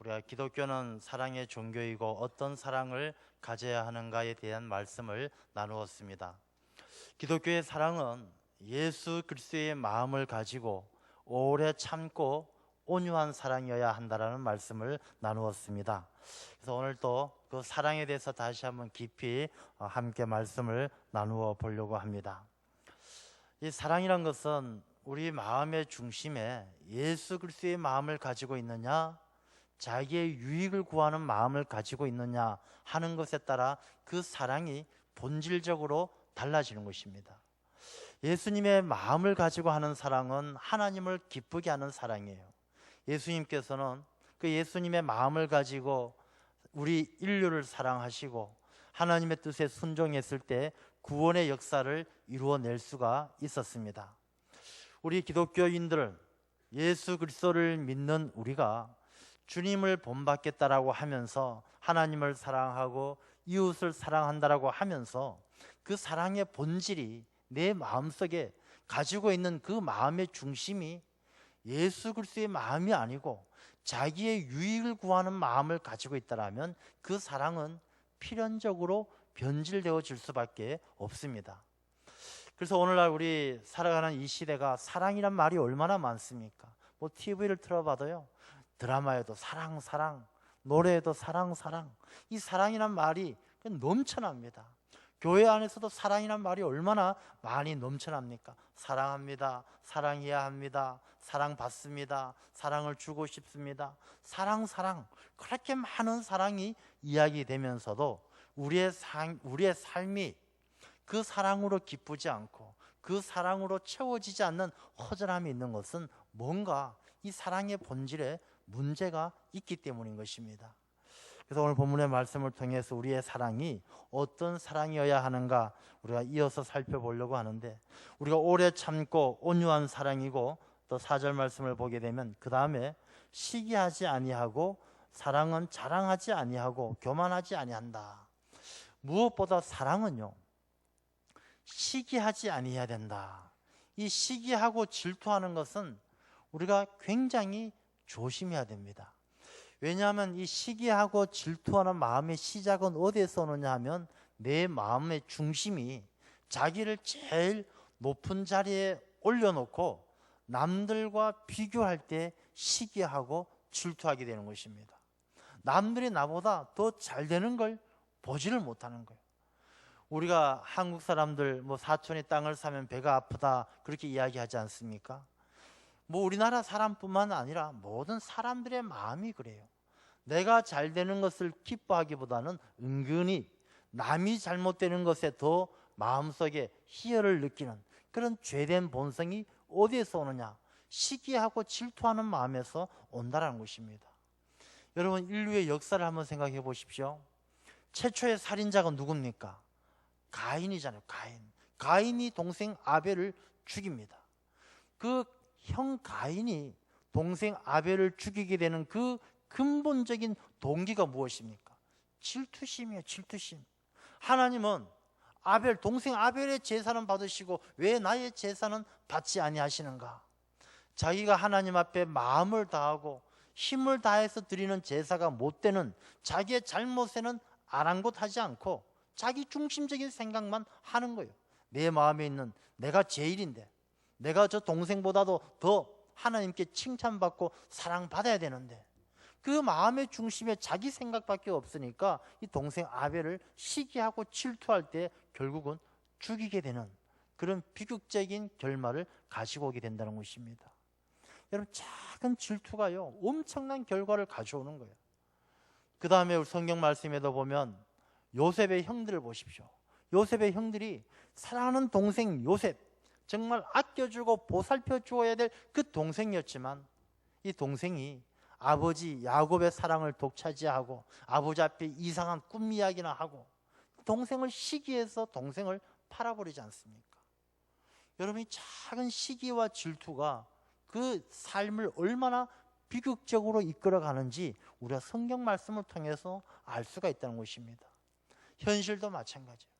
우리가 기독교는 사랑의 종교이고 어떤 사랑을 가져야 하는가에 대한 말씀을 나누었습니다. 기독교의 사랑은 예수 그리스도의 마음을 가지고 오래 참고 온유한 사랑이어야 한다라는 말씀을 나누었습니다. 그래서 오늘 또 그 사랑에 대해서 다시 한번 깊이 함께 말씀을 나누어 보려고 합니다. 이 사랑이란 것은 우리 마음의 중심에 예수 그리스도의 마음을 가지고 있느냐, 자기의 유익을 구하는 마음을 가지고 있느냐 하는 것에 따라 그 사랑이 본질적으로 달라지는 것입니다. 예수님의 마음을 가지고 하는 사랑은 하나님을 기쁘게 하는 사랑이에요. 예수님께서는 그 예수님의 마음을 가지고 우리 인류를 사랑하시고 하나님의 뜻에 순종했을 때 구원의 역사를 이루어낼 수가 있었습니다. 우리 기독교인들, 예수 그리스도를 믿는 우리가 주님을 본받겠다라고 하면서 하나님을 사랑하고 이웃을 사랑한다라고 하면서 그 사랑의 본질이 내 마음속에 가지고 있는 그 마음의 중심이 예수 그리스도의 마음이 아니고 자기의 유익을 구하는 마음을 가지고 있다라면 그 사랑은 필연적으로 변질되어질 수밖에 없습니다. 그래서 오늘날 우리 살아가는 이 시대가 사랑이란 말이 얼마나 많습니까? 뭐 TV를 틀어봐도요, 드라마에도 사랑 사랑, 노래에도 사랑 사랑, 이 사랑이란 말이 넘쳐납니다. 교회 안에서도 사랑이란 말이 얼마나 많이 넘쳐납니까? 사랑합니다, 사랑해야 합니다, 사랑받습니다, 사랑을 주고 싶습니다, 사랑 사랑, 그렇게 많은 사랑이 이야기되면서도 우리의 삶이 그 사랑으로 기쁘지 않고 그 사랑으로 채워지지 않는 허전함이 있는 것은 뭔가 이 사랑의 본질에 문제가 있기 때문인 것입니다. 그래서 오늘 본문의 말씀을 통해서 우리의 사랑이 어떤 사랑이어야 하는가 우리가 이어서 살펴보려고 하는데, 우리가 오래 참고 온유한 사랑이고, 또 4절 말씀을 보게 되면 그 다음에 시기하지 아니하고 사랑은 자랑하지 아니하고 교만하지 아니한다. 무엇보다 사랑은요, 시기하지 아니해야 된다. 이 시기하고 질투하는 것은 우리가 굉장히 조심해야 됩니다. 왜냐하면 이 시기하고 질투하는 마음의 시작은 어디에서 오느냐 하면 내 마음의 중심이 자기를 제일 높은 자리에 올려놓고 남들과 비교할 때 시기하고 질투하게 되는 것입니다. 남들이 나보다 더 잘 되는 걸 보지를 못하는 거예요. 우리가 한국 사람들 뭐 사촌이 땅을 사면 배가 아프다 그렇게 이야기하지 않습니까? 뭐 우리나라 사람뿐만 아니라 모든 사람들의 마음이 그래요. 내가 잘 되는 것을 기뻐하기보다는 은근히 남이 잘못되는 것에 더 마음속에 희열을 느끼는 그런 죄된 본성이 어디에서 오느냐? 시기하고 질투하는 마음에서 온다는 것입니다. 여러분, 인류의 역사를 한번 생각해 보십시오. 최초의 살인자가 누굽니까? 가인이잖아요. 가인이 동생 아벨을 죽입니다. 그 형 가인이 동생 아벨을 죽이게 되는 그 근본적인 동기가 무엇입니까? 질투심이에요. 질투심. 하나님은 동생 아벨의 제사는 받으시고 왜 나의 제사는 받지 아니하시는가? 자기가 하나님 앞에 마음을 다하고 힘을 다해서 드리는 제사가 못 되는 자기의 잘못에는 아랑곳하지 않고 자기 중심적인 생각만 하는 거예요. 내 마음에 있는 내가 제일인데, 내가 저 동생보다도 더 하나님께 칭찬받고 사랑받아야 되는데, 그 마음의 중심에 자기 생각밖에 없으니까 이 동생 아벨을 시기하고 질투할 때 결국은 죽이게 되는 그런 비극적인 결말을 가지고 오게 된다는 것입니다. 여러분, 작은 질투가요 엄청난 결과를 가져오는 거예요. 그 다음에 우리 성경 말씀에도 보면 요셉의 형들을 보십시오. 요셉의 형들이 사랑하는 동생 요셉, 정말 아껴주고 보살펴 주어야 될 그 동생이었지만 이 동생이 아버지 야곱의 사랑을 독차지하고 아버지 앞에 이상한 꿈 이야기나 하고 동생을 시기해서 동생을 팔아버리지 않습니까? 여러분이 작은 시기와 질투가 그 삶을 얼마나 비극적으로 이끌어가는지 우리가 성경 말씀을 통해서 알 수가 있다는 것입니다. 현실도 마찬가지예요.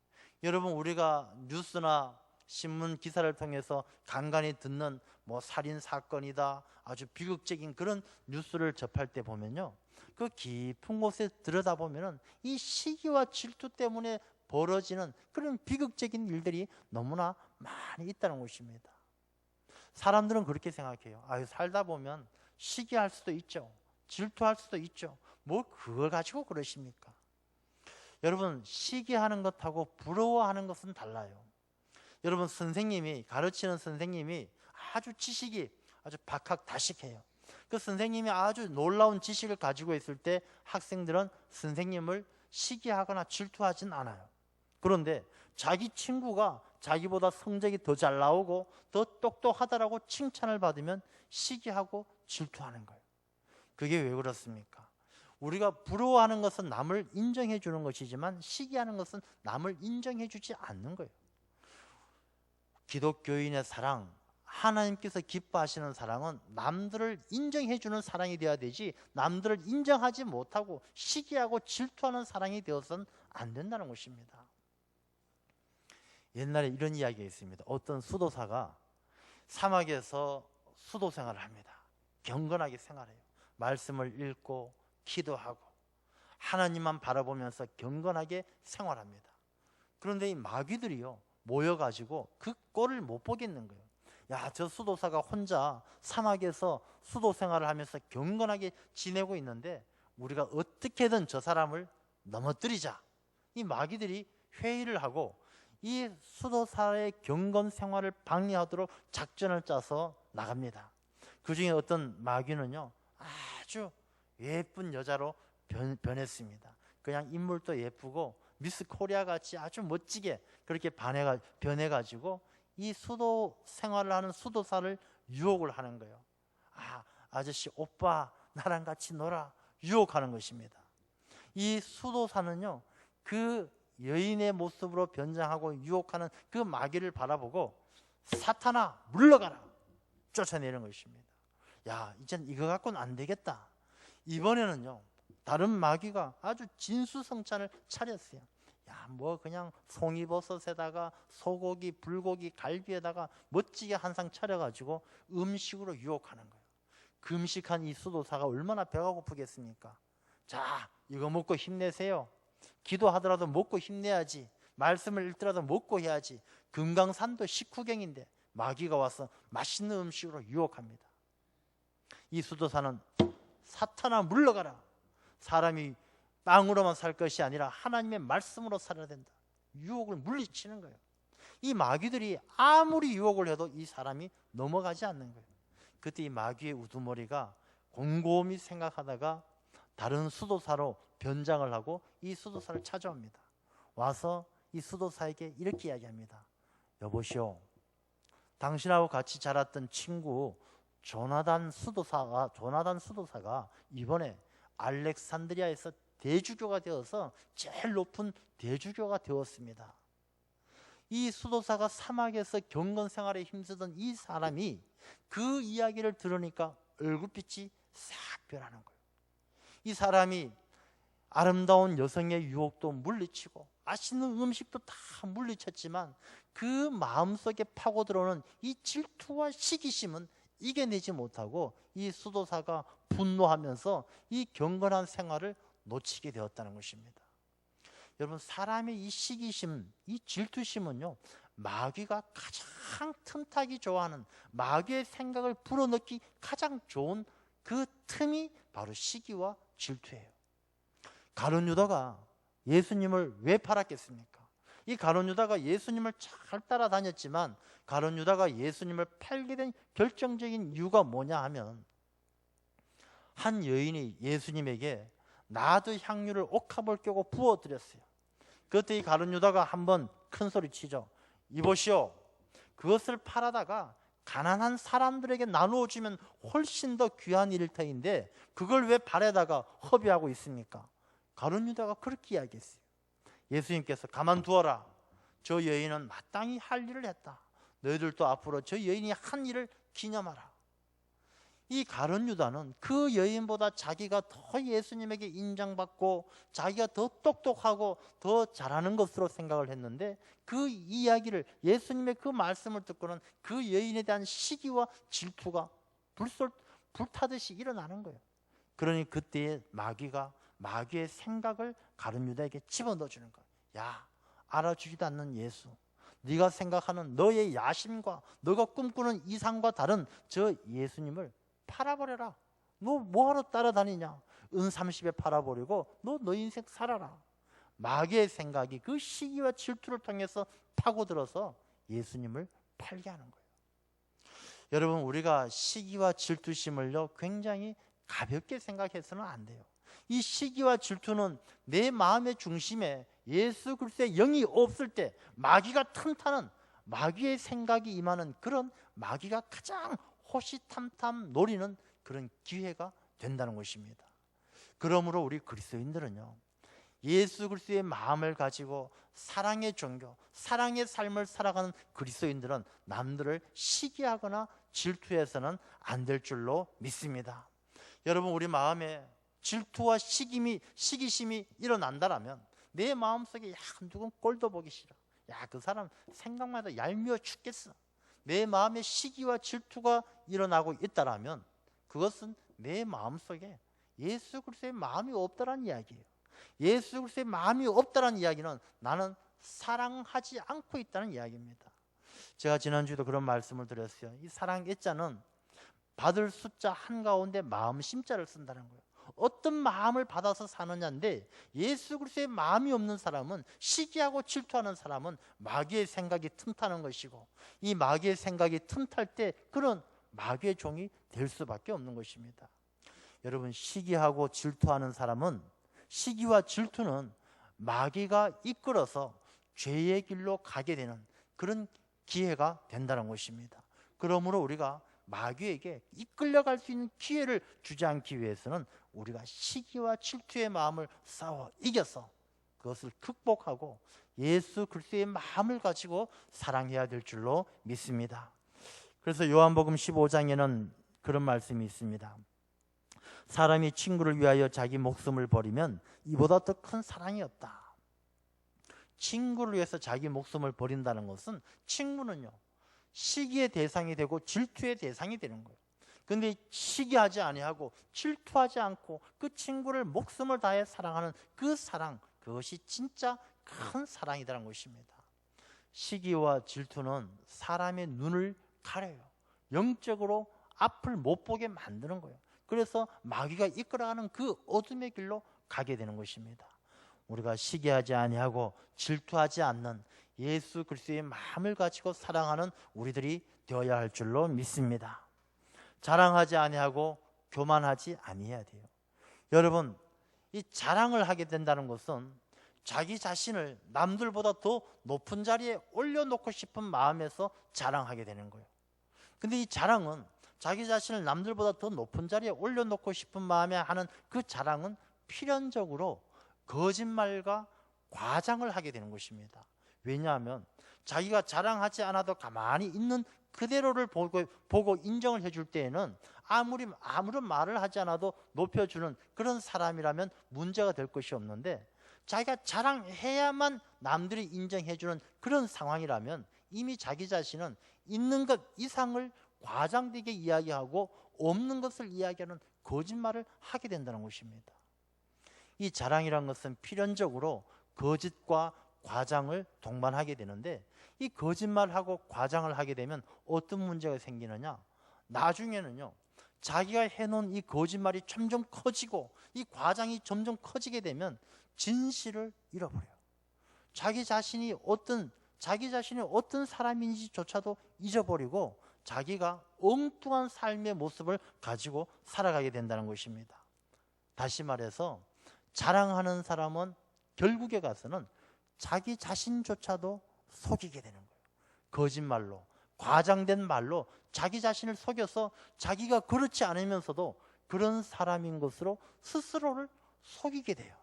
여러분, 우리가 뉴스나 신문 기사를 통해서 간간히 듣는 뭐 살인 사건이다, 아주 비극적인 그런 뉴스를 접할 때 보면요, 그 깊은 곳에 들여다보면 이 시기와 질투 때문에 벌어지는 그런 비극적인 일들이 너무나 많이 있다는 것입니다. 사람들은 그렇게 생각해요. 아유, 살다 보면 시기할 수도 있죠. 질투할 수도 있죠. 뭐 그걸 가지고 그러십니까? 여러분, 시기하는 것하고 부러워하는 것은 달라요. 여러분, 가르치는 선생님이 아주 지식이 아주 박학다식해요. 그 선생님이 아주 놀라운 지식을 가지고 있을 때 학생들은 선생님을 시기하거나 질투하진 않아요. 그런데 자기 친구가 자기보다 성적이 더 잘 나오고 더 똑똑하다라고 칭찬을 받으면 시기하고 질투하는 거예요. 그게 왜 그렇습니까? 우리가 부러워하는 것은 남을 인정해 주는 것이지만 시기하는 것은 남을 인정해 주지 않는 거예요. 기독교인의 사랑, 하나님께서 기뻐하시는 사랑은 남들을 인정해 주는 사랑이 되어야 되지, 남들을 인정하지 못하고 시기하고 질투하는 사랑이 되어서는 안 된다는 것입니다. 옛날에 이런 이야기가 있습니다. 어떤 수도사가 사막에서 수도 생활을 합니다. 경건하게 생활해요. 말씀을 읽고 기도하고 하나님만 바라보면서 경건하게 생활합니다. 그런데 이 마귀들이요, 모여가지고 그 꼴을 못 보겠는 거예요. 야, 저 수도사가 혼자 사막에서 수도 생활을 하면서 경건하게 지내고 있는데 우리가 어떻게든 저 사람을 넘어뜨리자. 이 마귀들이 회의를 하고 이 수도사의 경건 생활을 방해하도록 작전을 짜서 나갑니다. 그 중에 어떤 마귀는요, 아주 예쁜 여자로 변했습니다. 그냥 인물도 예쁘고 미스 코리아 같이 아주 멋지게 그렇게 변해가지고 이 수도 생활을 하는 수도사를 유혹을 하는 거예요. 아저씨, 오빠 나랑 같이 놀아, 유혹하는 것입니다. 이 수도사는요, 그 여인의 모습으로 변장하고 유혹하는 그 마귀를 바라보고 사탄아 물러가라 쫓아내는 것입니다. 야, 이젠 이거 갖고는 안 되겠다. 이번에는요, 다른 마귀가 아주 진수성찬을 차렸어요. 야, 뭐 그냥 송이버섯에다가 소고기, 불고기, 갈비에다가 멋지게 한 상 차려가지고 음식으로 유혹하는 거예요. 금식한 이 수도사가 얼마나 배가 고프겠습니까? 자, 이거 먹고 힘내세요. 기도하더라도 먹고 힘내야지. 말씀을 읽더라도 먹고 해야지. 금강산도 식후경인데 마귀가 와서 맛있는 음식으로 유혹합니다. 이 수도사는 사탄아 물러가라. 사람이 빵으로만 살 것이 아니라 하나님의 말씀으로 살아야 된다. 유혹을 물리치는 거예요. 이 마귀들이 아무리 유혹을 해도 이 사람이 넘어가지 않는 거예요. 그때 이 마귀의 우두머리가 곰곰이 생각하다가 다른 수도사로 변장을 하고 이 수도사를 찾아옵니다. 와서 이 수도사에게 이렇게 이야기합니다. 여보시오, 당신하고 같이 자랐던 친구 조나단 수도사가 이번에 알렉산드리아에서 대주교가 되어서 제일 높은 대주교가 되었습니다. 이 수도사가 사막에서 경건 생활에 힘쓰던 이 사람이 그 이야기를 들으니까 얼굴빛이 싹 변하는 거예요. 이 사람이 아름다운 여성의 유혹도 물리치고 맛있는 음식도 다 물리쳤지만 그 마음속에 파고들어오는 이 질투와 시기심은 이겨내지 못하고 이 수도사가 분노하면서 이 경건한 생활을 놓치게 되었다는 것입니다. 여러분, 사람의 이 시기심, 이 질투심은요, 마귀가 가장 틈타기 좋아하는, 마귀의 생각을 불어넣기 가장 좋은 그 틈이 바로 시기와 질투예요. 가룟 유다가 예수님을 왜 팔았겠습니까? 이 가룟 유다가 예수님을 잘 따라다녔지만 가룟 유다가 예수님을 팔게 된 결정적인 이유가 뭐냐 하면, 한 여인이 예수님에게 나드 향유를 옥합을 껴고 부어드렸어요. 그때 이 가룟 유다가 한번 큰 소리 치죠. 이보시오, 그것을 팔아다가 가난한 사람들에게 나누어 주면 훨씬 더 귀한 일일 터인데 그걸 왜 발에다가 허비하고 있습니까? 가룟 유다가 그렇게 이야기했어요. 예수님께서 가만두어라. 저 여인은 마땅히 할 일을 했다. 너희들도 앞으로 저 여인이 한 일을 기념하라. 이 가룟 유다는 그 여인보다 자기가 더 예수님에게 인정받고 자기가 더 똑똑하고 더 잘하는 것으로 생각을 했는데, 그 이야기를, 예수님의 그 말씀을 듣고는 그 여인에 대한 시기와 질투가 불타듯이 일어나는 거예요. 그러니 그때에 마귀의 생각을 가룟 유다에게 집어넣어주는 거야. 야, 알아주지도 않는 예수, 네가 생각하는 너의 야심과 너가 꿈꾸는 이상과 다른 저 예수님을 팔아버려라. 너 뭐하러 따라다니냐? 은 30에 팔아버리고 너 인생 살아라. 마귀의 생각이 그 시기와 질투를 통해서 파고들어서 예수님을 팔게 하는 거예요. 여러분, 우리가 시기와 질투심을요 굉장히 가볍게 생각해서는 안 돼요. 이 시기와 질투는 내 마음의 중심에 예수 그리스도의 영이 없을 때 마귀가 틈타는, 마귀의 생각이 임하는 그런, 마귀가 가장 호시탐탐 노리는 그런 기회가 된다는 것입니다. 그러므로 우리 그리스도인들은요, 예수 그리스도의 마음을 가지고 사랑의 종교, 사랑의 삶을 살아가는 그리스도인들은 남들을 시기하거나 질투해서는 안 될 줄로 믿습니다. 여러분, 우리 마음에 질투와 시기심이 일어난다라면 내 마음속에 누군 꼴도 보기 싫어, 그 사람 생각만 해도 얄미워 죽겠어, 내 마음에 시기와 질투가 일어나고 있다라면 그것은 내 마음속에 예수 그리스도의 마음이 없다라는 이야기예요. 예수 그리스도의 마음이 없다라는 이야기는 나는 사랑하지 않고 있다는 이야기입니다. 제가 지난주에도 그런 말씀을 드렸어요. 이 사랑 애자는 받을 숫자 한가운데 마음 심자를 쓴다는 거예요. 어떤 마음을 받아서 사느냐인데, 예수 그리스도의 마음이 없는 사람은, 시기하고 질투하는 사람은 마귀의 생각이 틈타는 것이고, 이 마귀의 생각이 틈탈 때 그런 마귀의 종이 될 수밖에 없는 것입니다. 여러분, 시기하고 질투하는 사람은, 시기와 질투는 마귀가 이끌어서 죄의 길로 가게 되는 그런 기회가 된다는 것입니다. 그러므로 우리가 마귀에게 이끌려갈 수 있는 기회를 주지 않기 위해서는 우리가 시기와 질투의 마음을 싸워 이겨서 그것을 극복하고 예수 그리스도의 마음을 가지고 사랑해야 될 줄로 믿습니다. 그래서 요한복음 15장에는 그런 말씀이 있습니다. 사람이 친구를 위하여 자기 목숨을 버리면 이보다 더 큰 사랑이 없다. 친구를 위해서 자기 목숨을 버린다는 것은, 친구는요 시기의 대상이 되고 질투의 대상이 되는 거예요. 그런데 시기하지 아니하고 질투하지 않고 그 친구를 목숨을 다해 사랑하는 그 사랑, 그것이 진짜 큰 사랑이라는 것입니다. 시기와 질투는 사람의 눈을 가려요. 영적으로 앞을 못 보게 만드는 거예요. 그래서 마귀가 이끌어가는 그 어둠의 길로 가게 되는 것입니다. 우리가 시기하지 아니하고 질투하지 않는 예수 그리스도의 마음을 가지고 사랑하는 우리들이 되어야 할 줄로 믿습니다. 자랑하지 아니하고 교만하지 아니해야 돼요. 여러분, 이 자랑을 하게 된다는 것은 자기 자신을 남들보다 더 높은 자리에 올려놓고 싶은 마음에서 자랑하게 되는 거예요. 근데 이 자랑은, 자기 자신을 남들보다 더 높은 자리에 올려놓고 싶은 마음에 하는 그 자랑은 필연적으로 거짓말과 과장을 하게 되는 것입니다. 왜냐하면 자기가 자랑하지 않아도 가만히 있는 그대로를 보고 인정을 해줄 때에는 아무런 말을 하지 않아도 높여주는 그런 사람이라면 문제가 될 것이 없는데, 자기가 자랑해야만 남들이 인정해주는 그런 상황이라면 이미 자기 자신은 있는 것 이상을 과장되게 이야기하고 없는 것을 이야기하는 거짓말을 하게 된다는 것입니다. 이 자랑이란 것은 필연적으로 거짓과 과장을 동반하게 되는데, 이 거짓말하고 과장을 하게 되면 어떤 문제가 생기느냐, 나중에는요 자기가 해놓은 이 거짓말이 점점 커지고 이 과장이 점점 커지게 되면 진실을 잃어버려요. 자기 자신이 어떤 사람인지조차도 잊어버리고 자기가 엉뚱한 삶의 모습을 가지고 살아가게 된다는 것입니다. 다시 말해서 자랑하는 사람은 결국에 가서는 자기 자신조차도 속이게 되는 거예요. 거짓말로, 과장된 말로 자기 자신을 속여서 자기가 그렇지 않으면서도 그런 사람인 것으로 스스로를 속이게 돼요.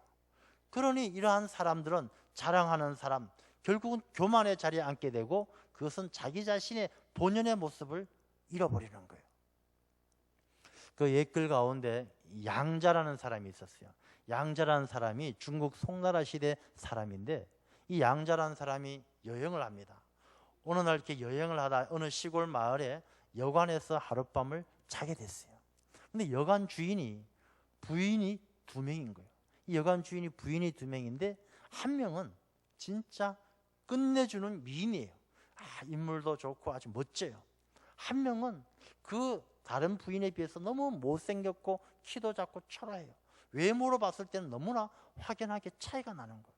그러니 이러한 사람들은, 자랑하는 사람, 결국은 교만의 자리에 앉게 되고 그것은 자기 자신의 본연의 모습을 잃어버리는 거예요. 그 옛글 가운데 양자라는 사람이 있었어요. 양자라는 사람이 중국 송나라 시대 사람인데, 이 양자라는 사람이 여행을 합니다. 어느 날 이렇게 여행을 하다 어느 시골 마을에 여관에서 하룻밤을 자게 됐어요. 근데 여관 주인이 부인이 2명인 거예요. 이 여관 주인이 부인이 2명인데 한 명은 진짜 끝내주는 미인이에요. 인물도 좋고 아주 멋져요. 한 명은 그 다른 부인에 비해서 너무 못생겼고 키도 작고 초라해요. 외모로 봤을 때는 너무나 확연하게 차이가 나는 거예요.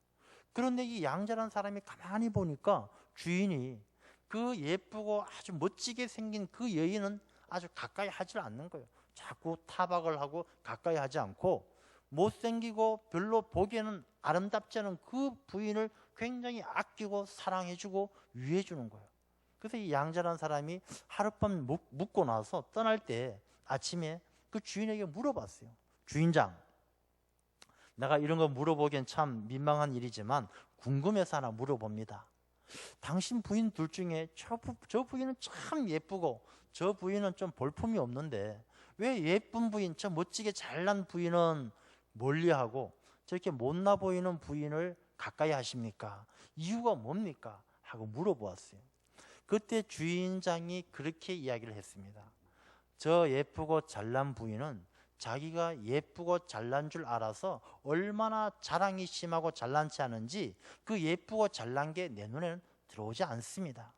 그런데 이 양자라는 사람이 가만히 보니까 주인이 그 예쁘고 아주 멋지게 생긴 그 여인은 아주 가까이 하질 않는 거예요. 자꾸 타박을 하고 가까이 하지 않고 못생기고 별로 보기에는 아름답지 않은 그 부인을 굉장히 아끼고 사랑해주고 위해주는 거예요. 그래서 이 양자라는 사람이 하룻밤 묵고 나서 떠날 때 아침에 그 주인에게 물어봤어요. 주인장, 내가 이런 거 물어보기엔 참 민망한 일이지만 궁금해서 하나 물어봅니다. 당신 부인 둘 중에 저 부인은 참 예쁘고 저 부인은 좀 볼품이 없는데 왜 예쁜 부인, 저 멋지게 잘난 부인은 멀리하고 저렇게 못나 보이는 부인을 가까이 하십니까? 이유가 뭡니까? 하고 물어보았어요. 그때 주인장이 그렇게 이야기를 했습니다. 저 예쁘고 잘난 부인은 자기가 예쁘고 잘난 줄 알아서 얼마나 자랑이 심하고 잘난치 않은지 그 예쁘고 잘난 게 내 눈에는 들어오지 않습니다.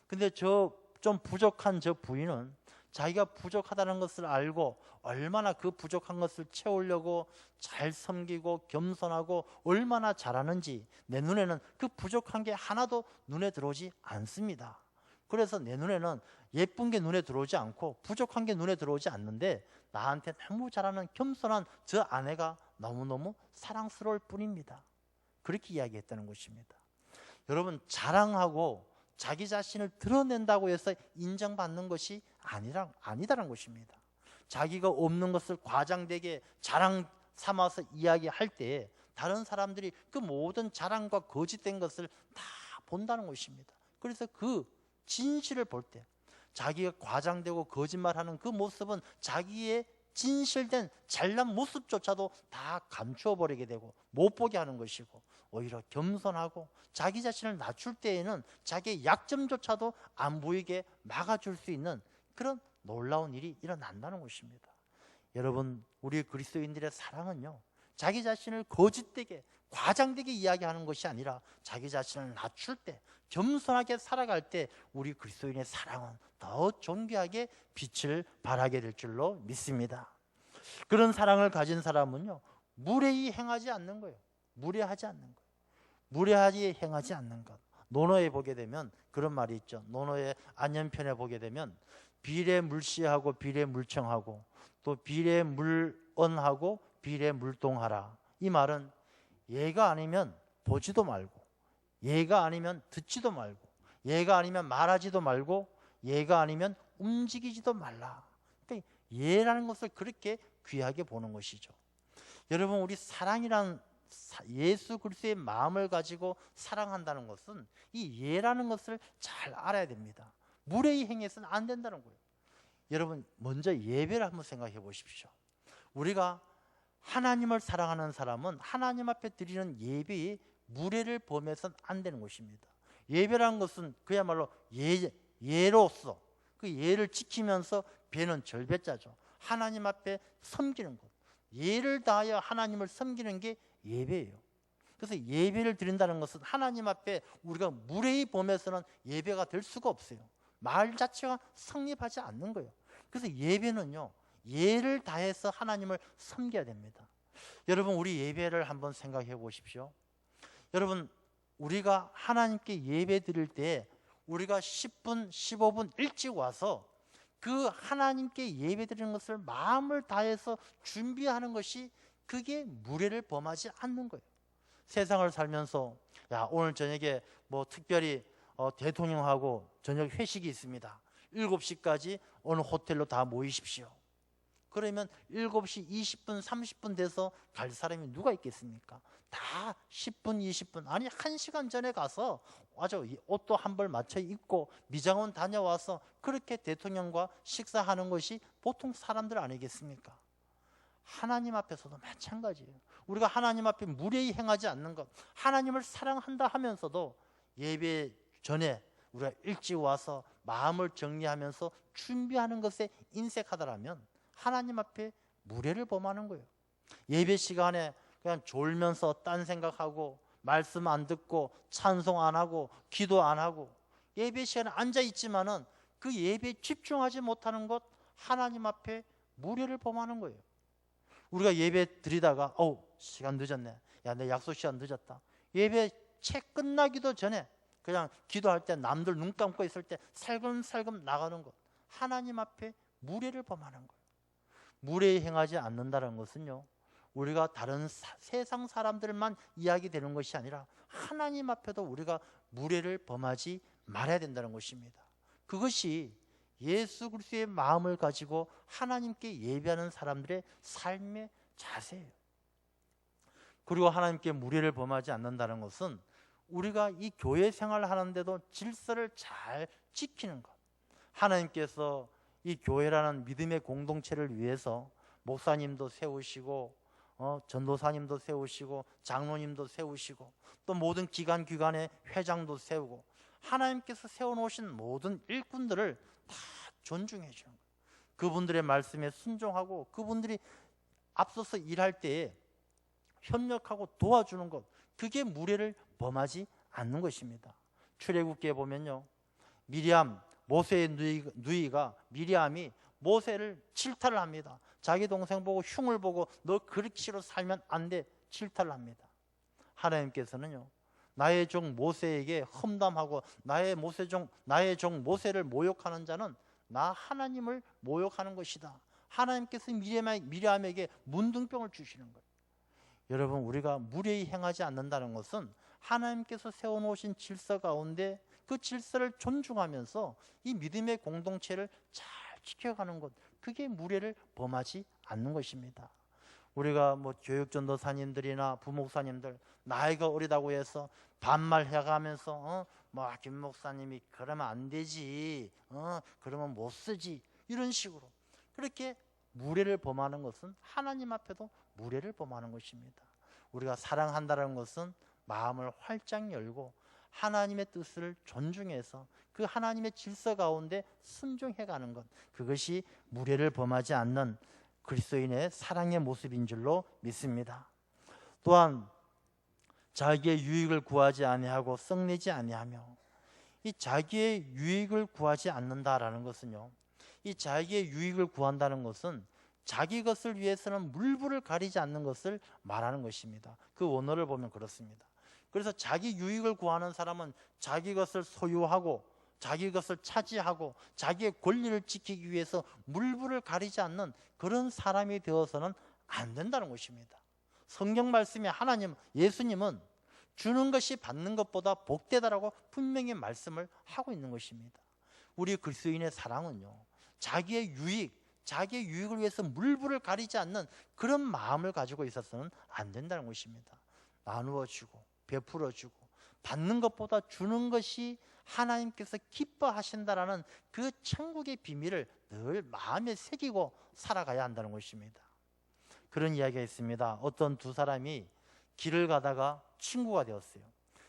근데 저 좀 부족한 저 부인은 자기가 부족하다는 것을 알고 얼마나 그 부족한 것을 채우려고 잘 섬기고 겸손하고 얼마나 잘하는지 내 눈에는 그 부족한 게 하나도 눈에 들어오지 않습니다. 그래서 내 눈에는 예쁜 게 눈에 들어오지 않고 부족한 게 눈에 들어오지 않는데 나한테 너무 잘하는 겸손한 저 아내가 너무너무 사랑스러울 뿐입니다. 그렇게 이야기했다는 것입니다. 여러분, 자랑하고 자기 자신을 드러낸다고 해서 인정받는 것이 아니다라는 것입니다. 자기가 없는 것을 과장되게 자랑 삼아서 이야기할 때 다른 사람들이 그 모든 자랑과 거짓된 것을 다 본다는 것입니다. 그래서 그 진실을 볼 때 자기가 과장되고 거짓말하는 그 모습은 자기의 진실된 잘난 모습조차도 다 감추어 버리게 되고 못 보게 하는 것이고, 오히려 겸손하고 자기 자신을 낮출 때에는 자기의 약점조차도 안 보이게 막아줄 수 있는 그런 놀라운 일이 일어난다는 것입니다. 여러분, 우리 그리스도인들의 사랑은요, 자기 자신을 거짓되게 과장되게 이야기하는 것이 아니라 자기 자신을 낮출 때, 겸손하게 살아갈 때 우리 그리스도인의 사랑은 더 존귀하게 빛을 발하게 될 줄로 믿습니다. 그런 사랑을 가진 사람은요, 무례히 행하지 않는 거예요. 무례하지 않는 거예요. 무례하게 행하지 않는 것. 논어에 보게 되면 그런 말이 있죠. 논어의 안연편에 보게 되면 비례물시하고 비례물청하고 또 비례물언하고 비례물동하라. 이 말은 얘가 아니면 보지도 말고, 얘가 아니면 듣지도 말고, 얘가 아니면 말하지도 말고, 얘가 아니면 움직이지도 말라. 그러니까 얘라는 것을 그렇게 귀하게 보는 것이죠. 여러분, 우리 사랑이란 예수 그리스도의 마음을 가지고 사랑한다는 것은 이 얘라는 것을 잘 알아야 됩니다. 무례히 행해서는 안 된다는 거예요. 여러분, 먼저 예배를 한번 생각해 보십시오. 우리가 하나님을 사랑하는 사람은 하나님 앞에 드리는 예배에 무례를 범해서는 안 되는 것입니다. 예배라는 것은 그야말로 예로서 그 예를 지키면서 배는 절배자죠. 하나님 앞에 섬기는 것, 예를 다하여 하나님을 섬기는 게 예배예요. 그래서 예배를 드린다는 것은 하나님 앞에 우리가 무례히 범해서는 예배가 될 수가 없어요. 말 자체가 성립하지 않는 거예요. 그래서 예배는요, 예를 다해서 하나님을 섬겨야 됩니다. 여러분, 우리 예배를 한번 생각해 보십시오. 여러분, 우리가 하나님께 예배 드릴 때 우리가 10분, 15분 일찍 와서 그 하나님께 예배 드리는 것을 마음을 다해서 준비하는 것이, 그게 무례를 범하지 않는 거예요. 세상을 살면서 오늘 저녁에 뭐 특별히 대통령하고 저녁 회식이 있습니다. 7시까지 어느 호텔로 다 모이십시오. 그러면 7시 20분, 30분 돼서 갈 사람이 누가 있겠습니까? 다 10분, 20분, 아니 1시간 전에 가서 아주 옷도 한 벌 맞춰 입고 미장원 다녀와서 그렇게 대통령과 식사하는 것이 보통 사람들 아니겠습니까? 하나님 앞에서도 마찬가지예요. 우리가 하나님 앞에 무례히 행하지 않는 것, 하나님을 사랑한다 하면서도 예배 전에 우리가 일찍 와서 마음을 정리하면서 준비하는 것에 인색하다라면 하나님 앞에 무례를 범하는 거예요. 예배 시간에 그냥 졸면서 딴 생각하고 말씀 안 듣고 찬송 안 하고 기도 안 하고 예배 시간에 앉아 있지만은 그 예배에 집중하지 못하는 것, 하나님 앞에 무례를 범하는 거예요. 우리가 예배 드리다가 시간 늦었네, 야 내 약속 시간 늦었다, 예배 채 끝나기도 전에 그냥 기도할 때 남들 눈 감고 있을 때 살금살금 나가는 것, 하나님 앞에 무례를 범하는 거예요. 무례히 행하지 않는다는 것은요, 우리가 다른 세상 사람들만 이야기되는 것이 아니라 하나님 앞에도 우리가 무례를 범하지 말아야 된다는 것입니다. 그것이 예수 그리스도의 마음을 가지고 하나님께 예배하는 사람들의 삶의 자세예요. 그리고 하나님께 무례를 범하지 않는다는 것은 우리가 이 교회 생활을 하는데도 질서를 잘 지키는 것. 하나님께서 이 교회라는 믿음의 공동체를 위해서 목사님도 세우시고 전도사님도 세우시고 장로님도 세우시고 또 모든 기관의 회장도 세우고 하나님께서 세워놓으신 모든 일꾼들을 다 존중해 주는 거예요. 그분들의 말씀에 순종하고 그분들이 앞서서 일할 때에 협력하고 도와주는 것, 그게 무례를 범하지 않는 것입니다. 출애굽기에 보면요, 미리암, 모세의 누이가 미리암이 모세를 질타를 합니다. 자기 동생 보고 흉을 보고 너 그릇기로 살면 안 돼, 질타를 합니다. 하나님께서는요, 나의 종 모세에게 험담하고 나의 종 모세를 모욕하는 자는 나 하나님을 모욕하는 것이다. 하나님께서 미리암에게 문둥병을 주시는 거예요. 여러분, 우리가 무례히 행하지 않는다는 것은 하나님께서 세워놓으신 질서 가운데 그 질서를 존중하면서 이 믿음의 공동체를 잘 지켜가는 것, 그게 무례를 범하지 않는 것입니다. 우리가 교육전도사님들이나 부목사님들 나이가 어리다고 해서 반말해가면서 김 목사님이 그러면 안 되지, 그러면 못 쓰지, 이런 식으로 그렇게 무례를 범하는 것은 하나님 앞에도 무례를 범하는 것입니다. 우리가 사랑한다는 것은 마음을 활짝 열고 하나님의 뜻을 존중해서 그 하나님의 질서 가운데 순종해가는 것, 그것이 무례를 범하지 않는 그리스도인의 사랑의 모습인 줄로 믿습니다. 또한 자기의 유익을 구하지 아니하고 썩내지 아니하며, 이 자기의 유익을 구하지 않는다라는 것은요, 이 자기의 유익을 구한다는 것은 자기 것을 위해서는 물불을 가리지 않는 것을 말하는 것입니다. 그 원어를 보면 그렇습니다. 그래서 자기 유익을 구하는 사람은 자기 것을 소유하고 자기 것을 차지하고 자기의 권리를 지키기 위해서 물불을 가리지 않는 그런 사람이 되어서는 안 된다는 것입니다. 성경 말씀에 예수님은 주는 것이 받는 것보다 복되다라고 분명히 말씀을 하고 있는 것입니다. 우리 그리스도인의 사랑은요, 자기의 유익을 위해서 물불을 가리지 않는 그런 마음을 가지고 있어서는 안 된다는 것입니다. 나누어 주고 베풀어 주고 받는 것보다 주는 것이 하나님께서 기뻐하신다라는 그 천국의 비밀을 늘 마음에 새기고 살아가야 한다는 것입니다. 그런 이야기가 있습니다. 어떤 두 사람이 길을 가다가 친구가 되었어요.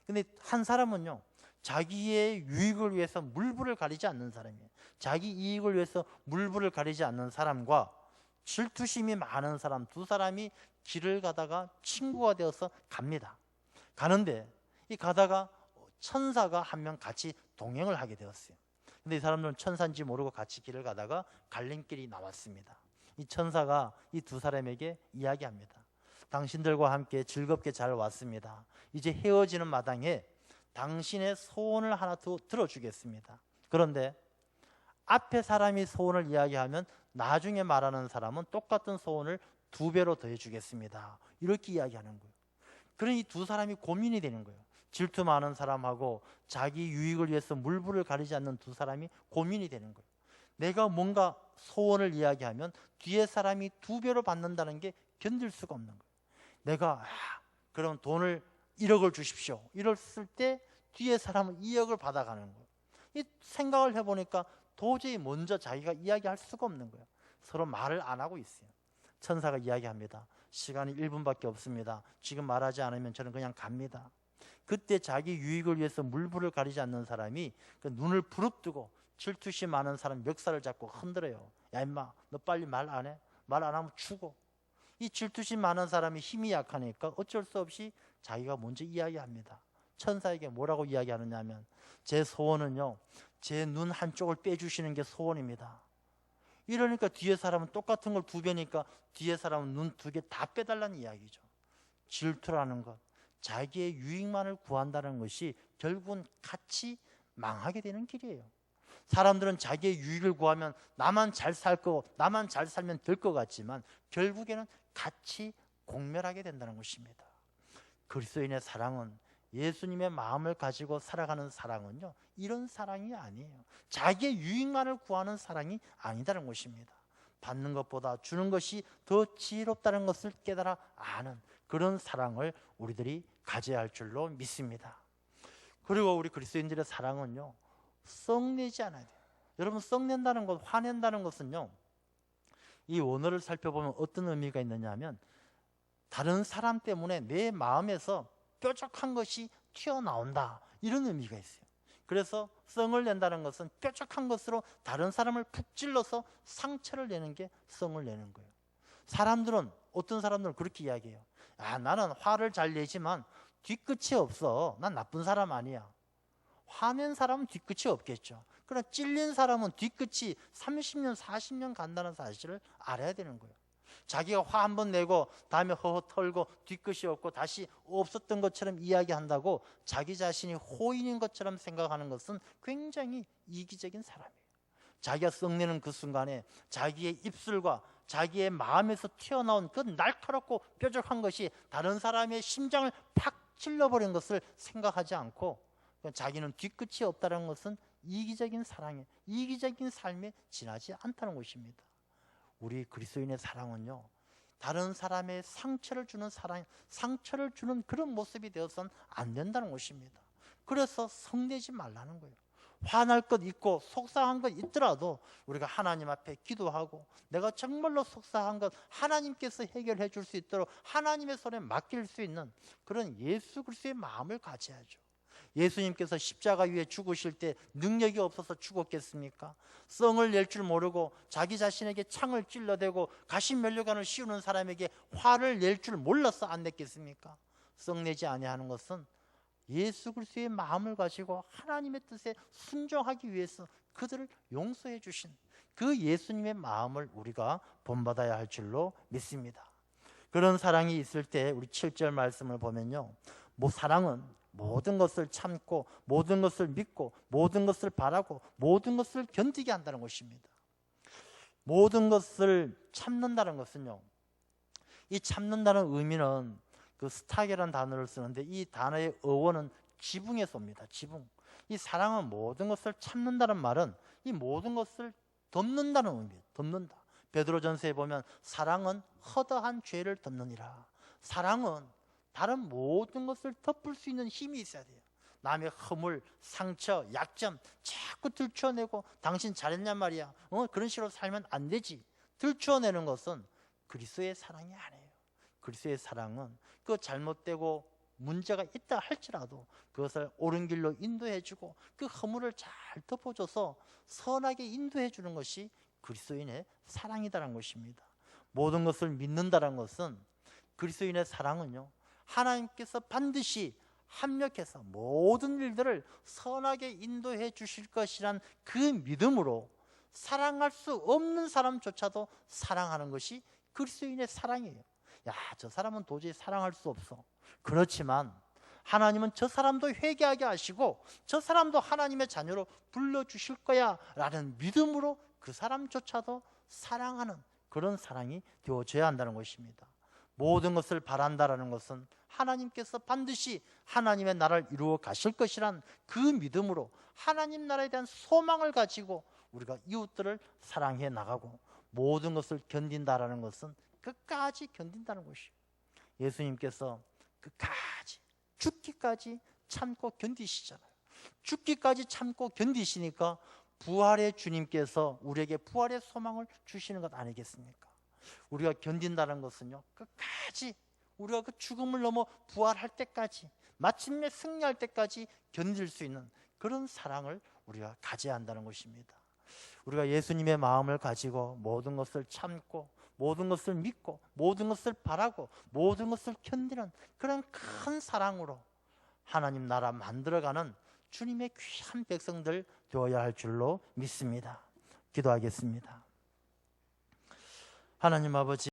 근데 한 사람은요, 자기의 유익을 위해서 물불을 가리지 않는 사람이에요. 자기 이익을 위해서 물불을 가리지 않는 사람과 질투심이 많은 사람, 두 사람이 길을 가다가 친구가 되어서 갑니다. 가는데 이 가다가 천사가 한 명 같이 동행을 하게 되었어요. 근데 이 사람들은 천사인지 모르고 같이 길을 가다가 갈림길이 나왔습니다. 이 천사가 이 두 사람에게 이야기합니다. 당신들과 함께 즐겁게 잘 왔습니다. 이제 헤어지는 마당에 당신의 소원을 하나 들어주겠습니다. 그런데 앞에 사람이 소원을 이야기하면 나중에 말하는 사람은 똑같은 소원을 2배로 더해주겠습니다. 이렇게 이야기하는 거예요. 그러니 이 두 사람이 고민이 되는 거예요. 질투 많은 사람하고 자기 유익을 위해서 물불을 가리지 않는 두 사람이 고민이 되는 거예요. 내가 뭔가 소원을 이야기하면 뒤에 사람이 2배로 받는다는 게 견딜 수가 없는 거예요. 내가 그럼 돈을 1억을 주십시오, 이랬을 때 뒤에 사람은 2억을 받아가는 거예요. 이 생각을 해보니까 도저히 먼저 자기가 이야기할 수가 없는 거예요. 서로 말을 안 하고 있어요. 천사가 이야기합니다. 시간이 1분밖에 없습니다. 지금 말하지 않으면 저는 그냥 갑니다. 그때 자기 유익을 위해서 물불을 가리지 않는 사람이 그 눈을 부릅뜨고 질투심 많은 사람 멱살을 잡고 흔들어요. 야 임마, 너 빨리 말 안 해? 말 안 하면 죽어. 이 질투심 많은 사람이 힘이 약하니까 어쩔 수 없이 자기가 먼저 이야기합니다. 천사에게 뭐라고 이야기하느냐 하면, 제 소원은요, 제 눈 한쪽을 빼주시는 게 소원입니다. 이러니까 뒤에 사람은 똑같은 걸 두 배니까 뒤에 사람은 눈 두 개 다 빼달라는 이야기죠. 질투라는 것, 자기의 유익만을 구한다는 것이 결국은 같이 망하게 되는 길이에요. 사람들은 자기의 유익을 구하면 나만 잘 살 거고 나만 잘 살면 될 것 같지만 결국에는 같이 공멸하게 된다는 것입니다. 그리스도인의 사랑은, 예수님의 마음을 가지고 살아가는 사랑은요, 이런 사랑이 아니에요. 자기의 유익만을 구하는 사랑이 아니다는 것입니다. 받는 것보다 주는 것이 더 지혜롭다는 것을 깨달아 아는 그런 사랑을 우리들이 가져야 할 줄로 믿습니다. 그리고 우리 그리스도인들의 사랑은요, 썩내지 않아야 돼요. 여러분, 썩낸다는 것, 화낸다는 것은요, 이 원어를 살펴보면 어떤 의미가 있느냐 하면, 다른 사람 때문에 내 마음에서 뾰족한 것이 튀어나온다, 이런 의미가 있어요. 그래서 썽을 낸다는 것은 뾰족한 것으로 다른 사람을 푹 찔러서 상처를 내는 게 썽을 내는 거예요. 사람들은, 어떤 사람들은 그렇게 이야기해요. 나는 화를 잘 내지만 뒤끝이 없어. 난 나쁜 사람 아니야. 화낸 사람은 뒤끝이 없겠죠. 그러나 찔린 사람은 뒤끝이 30년, 40년 간다는 사실을 알아야 되는 거예요. 자기가 화 한 번 내고 다음에 허허 털고 뒤끝이 없고 다시 없었던 것처럼 이야기한다고 자기 자신이 호인인 것처럼 생각하는 것은 굉장히 이기적인 사람이에요. 자기가 썩내는 그 순간에 자기의 입술과 자기의 마음에서 튀어나온 그 날카롭고 뾰족한 것이 다른 사람의 심장을 팍 찔러버린 것을 생각하지 않고 자기는 뒤끝이 없다는 것은 이기적인 사랑에, 이기적인 삶에 지나지 않다는 것입니다. 우리 그리스도인의 사랑은요, 다른 사람의 상처를 주는 사랑, 상처를 주는 그런 모습이 되어서는 안 된다는 것입니다. 그래서 성내지 말라는 거예요. 화날 것 있고 속상한 것 있더라도 우리가 하나님 앞에 기도하고 내가 정말로 속상한 것 하나님께서 해결해 줄 수 있도록 하나님의 손에 맡길 수 있는 그런 예수 그리스도의 마음을 가져야죠. 예수님께서 십자가 위에 죽으실 때 능력이 없어서 죽었겠습니까? 썽을 낼 줄 모르고 자기 자신에게 창을 찔러대고 가시면류관을 씌우는 사람에게 화를 낼 줄 몰라서 안 냈겠습니까? 썽내지 아니하는 것은 예수 그리스도의 마음을 가지고 하나님의 뜻에 순종하기 위해서 그들을 용서해 주신 그 예수님의 마음을 우리가 본받아야 할 줄로 믿습니다. 그런 사랑이 있을 때 우리 7절 말씀을 보면요, 사랑은 모든 것을 참고 모든 것을 믿고 모든 것을 바라고 모든 것을 견디게 한다는 것입니다. 모든 것을 참는다는 것은요, 이 참는다는 의미는 그 스타게라는 단어를 쓰는데 이 단어의 어원은 지붕에서 옵니다. 지붕. 이 사랑은 모든 것을 참는다는 말은 이 모든 것을 덮는다는 의미예요. 덮는다. 베드로전서에 보면 사랑은 허다한 죄를 덮느니라. 사랑은 다른 모든 것을 덮을 수 있는 힘이 있어야 돼요. 남의 허물, 상처, 약점 자꾸 들춰내고 당신 잘했냔 말이야. 그런 식으로 살면 안 되지. 들춰내는 것은 그리스도의 사랑이 아니에요. 그리스도의 사랑은 그 잘못되고 문제가 있다 할지라도 그것을 옳은 길로 인도해주고 그 허물을 잘 덮어줘서 선하게 인도해주는 것이 그리스도인의 사랑이다라는 것입니다. 모든 것을 믿는다는 것은, 그리스도인의 사랑은요, 하나님께서 반드시 합력해서 모든 일들을 선하게 인도해 주실 것이란 그 믿음으로 사랑할 수 없는 사람조차도 사랑하는 것이 그리스도인의 사랑이에요. 저 사람은 도저히 사랑할 수 없어. 그렇지만 하나님은 저 사람도 회개하게 하시고 저 사람도 하나님의 자녀로 불러주실 거야 라는 믿음으로 그 사람조차도 사랑하는 그런 사랑이 되어져야 한다는 것입니다. 모든 것을 바란다라는 것은 하나님께서 반드시 하나님의 나라를 이루어 가실 것이란 그 믿음으로 하나님 나라에 대한 소망을 가지고 우리가 이웃들을 사랑해 나가고 모든 것을 견딘다라는 것은 끝까지 견딘다는 것이에요. 예수님께서 끝까지 죽기까지 참고 견디시잖아요. 죽기까지 참고 견디시니까 부활의 주님께서 우리에게 부활의 소망을 주시는 것 아니겠습니까? 우리가 견딘다는 것은요, 끝까지 우리가 그 죽음을 넘어 부활할 때까지 마침내 승리할 때까지 견딜 수 있는 그런 사랑을 우리가 가져야 한다는 것입니다. 우리가 예수님의 마음을 가지고 모든 것을 참고 모든 것을 믿고 모든 것을 바라고 모든 것을 견디는 그런 큰 사랑으로 하나님 나라 만들어가는 주님의 귀한 백성들 되어야 할 줄로 믿습니다. 기도하겠습니다. 하나님 아버지,